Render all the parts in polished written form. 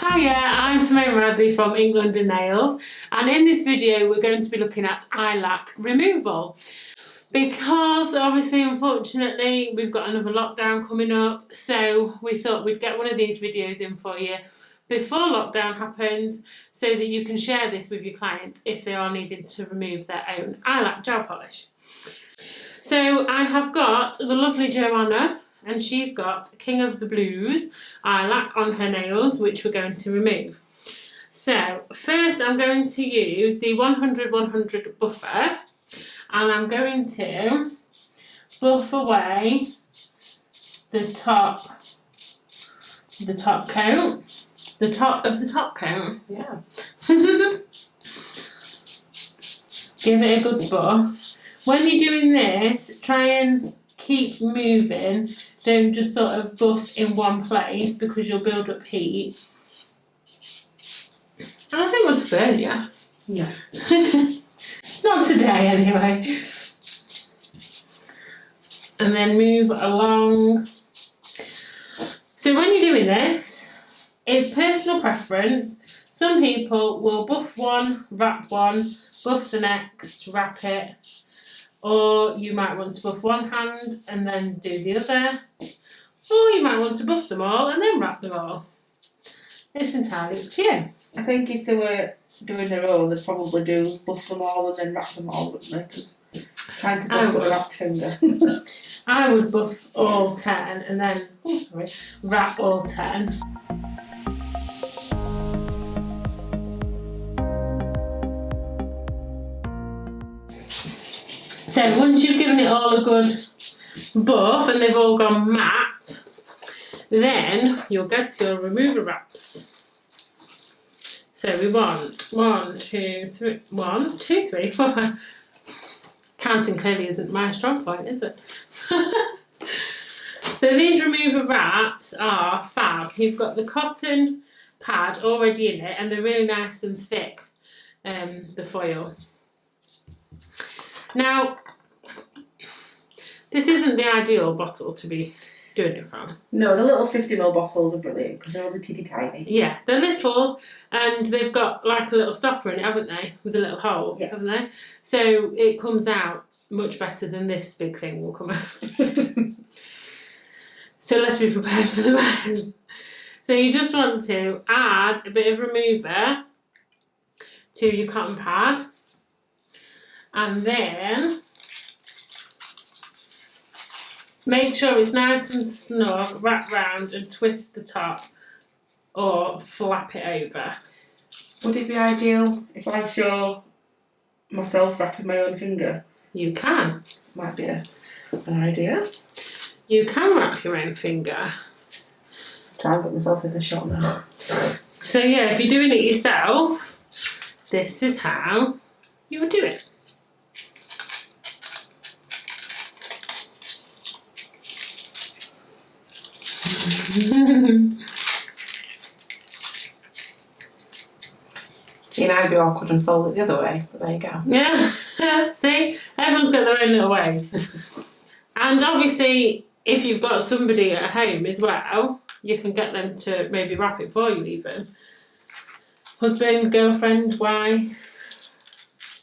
Hiya, I'm Simone Radley from England and Nails, and in this video we're going to be looking at eyelac removal because obviously unfortunately we've got another lockdown coming up, so we thought we'd get one of these videos in for you before lockdown happens so that you can share this with your clients if they are needing to remove their own eyelac gel polish. So I have got the lovely Joanna, and she's got King of the Blues eyelac on her nails, which we're going to remove. So first I'm going to use the 100-100 buffer, and I'm going to buff away the top of the top coat. Yeah. Give it a good buff. When you're doing this, try and keep moving. Don't just sort of buff in one place because you'll build up heat. And I think it was earlier. Yeah. Not today anyway. And then move along. So when you're doing this, it's personal preference. Some people will buff one, wrap one, buff the next, wrap it. Or you might want to buff one hand and then do the other. Or you might want to buff them all and then wrap them all. It's entirely up to you. I think if they were doing their own, they'd probably do buff them all and then wrap them all, wouldn't they? Because trying to buff with a wrapped finger. I would buff all 10 and then wrap all 10. So once you've given it all a good buff and they've all gone matte, then you'll get to your remover wraps. So we want 1, 2, 3, 4. Counting clearly isn't my strong point, is it? So these remover wraps are fab. You've got the cotton pad already in it and they're really nice and thick, the foil. Now, this isn't the ideal bottle to be doing it from. No, the little 50ml bottles are brilliant because they're only teeny tiny. Yeah, they're little and they've got like a little stopper in it, haven't they? With a little hole, yeah. Haven't they? So it comes out much better than this big thing will come out. So let's be prepared for the rest. So you just want to add a bit of remover to your cotton pad. And then make sure it's nice and snug, wrap round and twist the top or flap it over. Would it be ideal if I show myself wrapping my own finger? You can. Might be an idea. You can wrap your own finger. Try and put myself in the shot now. So yeah, if you're doing it yourself, this is how you would do it. See, now it'd be awkward and fold it the other way, but there you go. Yeah, see, everyone's got their own little way. And obviously, if you've got somebody at home as well, you can get them to maybe wrap it for you even. Husband, girlfriend, wife,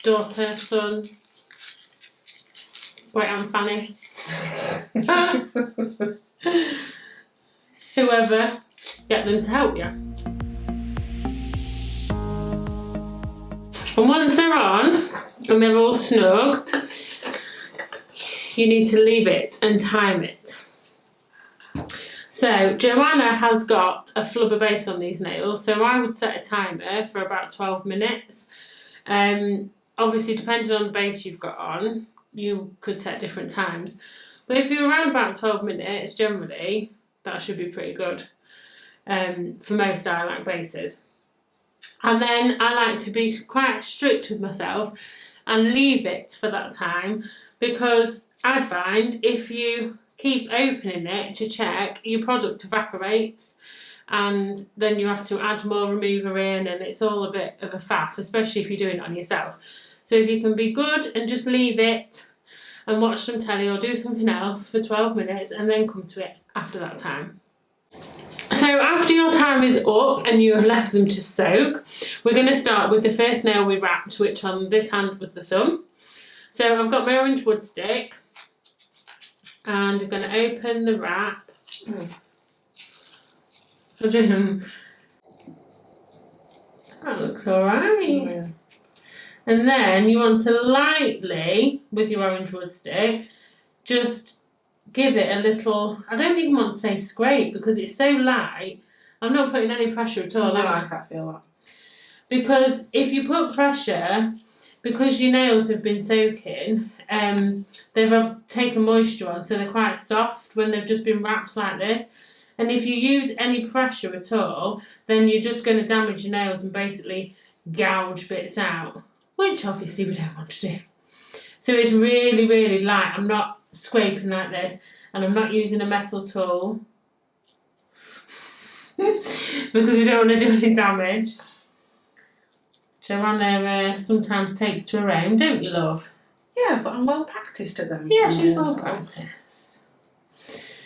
daughter, son, wait, Aunt Fanny. Whoever, get them to help you. And once they're on and they're all snug, you need to leave it and time it. So Joanna has got a flubber base on these nails, so I would set a timer for about 12 minutes. Obviously depending on the base you've got on, you could set different times. But if you're around about 12 minutes, generally, that should be pretty good for most eyelac bases. And then I like to be quite strict with myself and leave it for that time, because I find if you keep opening it to check, your product evaporates and then you have to add more remover in and it's all a bit of a faff, especially if you're doing it on yourself. So if you can be good and just leave it and watch some telly or do something else for 12 minutes and then come to it after that time. So So after your time is up and you have left them to soak, we're going to start with the first nail we wrapped, which on this hand was the thumb. So I've got my orange wood stick and I'm going to open the wrap. That looks alright. Yeah. And then you want to lightly, with your orange wood stick, just give it a little, I don't even want to say scrape because it's so light. I'm not putting any pressure at all. No, I can't feel that. Because if you put pressure, because your nails have been soaking, they've taken moisture on, so they're quite soft when they've just been wrapped like this. And if you use any pressure at all, then you're just going to damage your nails and basically gouge bits out, which obviously we don't want to do. So it's really, really light. I'm not scraping like this, and I'm not using a metal tool because we don't want to do any damage. Joanna sometimes takes to her own, don't you, love? Yeah, but I'm well practised at them. Yeah, she's well practised.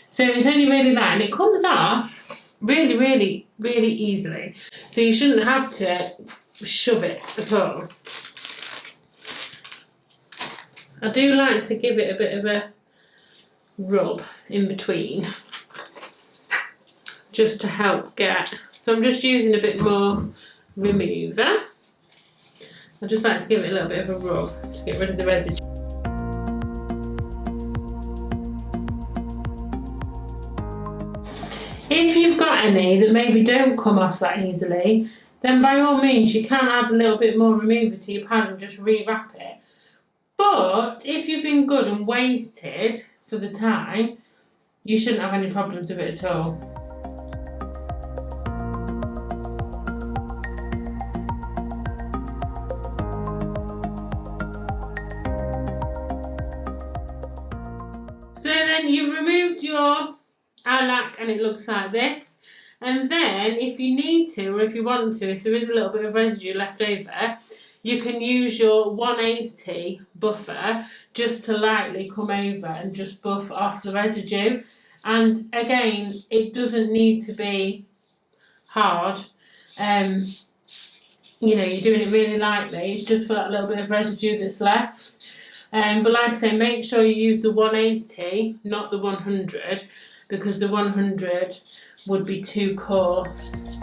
So it's only really light, and it comes off really, really, really easily. So you shouldn't have to shove it at all. I do like to give it a bit of a rub in between, just to help get. So I'm just using a bit more remover. I just like to give it a little bit of a rub to get rid of the residue. If you've got any that maybe don't come off that easily, then by all means you can add a little bit more remover to your pad and just re-wrap it. But if you've been good and waited for the time, you shouldn't have any problems with it at all. So then you've removed your eyelac and it looks like this. And then if you need to, or if you want to, if there is a little bit of residue left over, you can use your 180 buffer just to lightly come over and just buff off the residue. And again, it doesn't need to be hard. You know, you're doing it really lightly. It's just for that little bit of residue that's left. But like I say, make sure you use the 180, not the 100, because the 100 would be too coarse.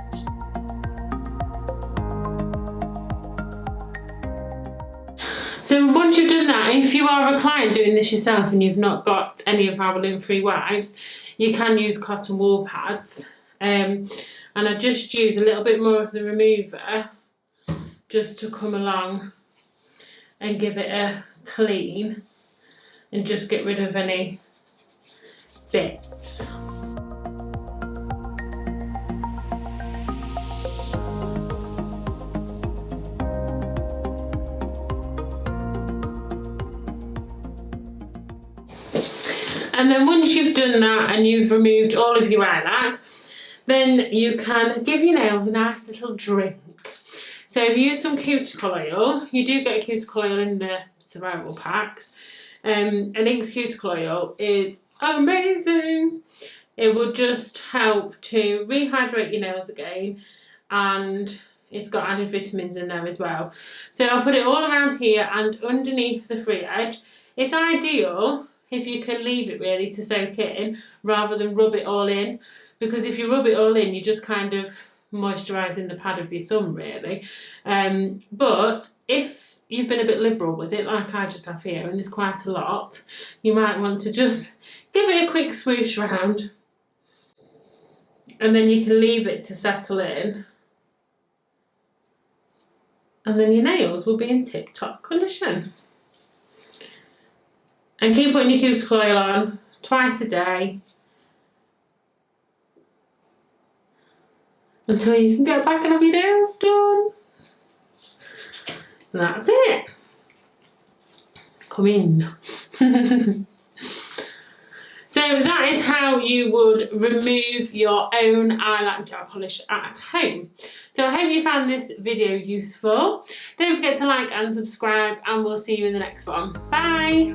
So once you've done that, if you are a client doing this yourself and you've not got any of our balloon-free wipes, you can use cotton wool pads. And I just use a little bit more of the remover just to come along and give it a clean and just get rid of any bits. And then once you've done that and you've removed all of your eyelac, then you can give your nails a nice little drink. So if you use some cuticle oil, you do get a cuticle oil in the survival packs. And Ink's cuticle oil is amazing. It will just help to rehydrate your nails again, and it's got added vitamins in there as well. So I'll put it all around here and underneath the free edge. It's ideal if you can leave it really to soak in rather than rub it all in, because if you rub it all in, you're just kind of moisturising the pad of your thumb really. But if you've been a bit liberal with it, like I just have here, and there's quite a lot, you might want to just give it a quick swoosh round, and then you can leave it to settle in, and then your nails will be in tip-top condition. And keep putting your cuticle oil on twice a day until you can get back and have your nails done. And that's it. Come in. So that is how you would remove your own eyelac gel polish at home. So I hope you found this video useful. Don't forget to like and subscribe, and we'll see you in the next one. Bye.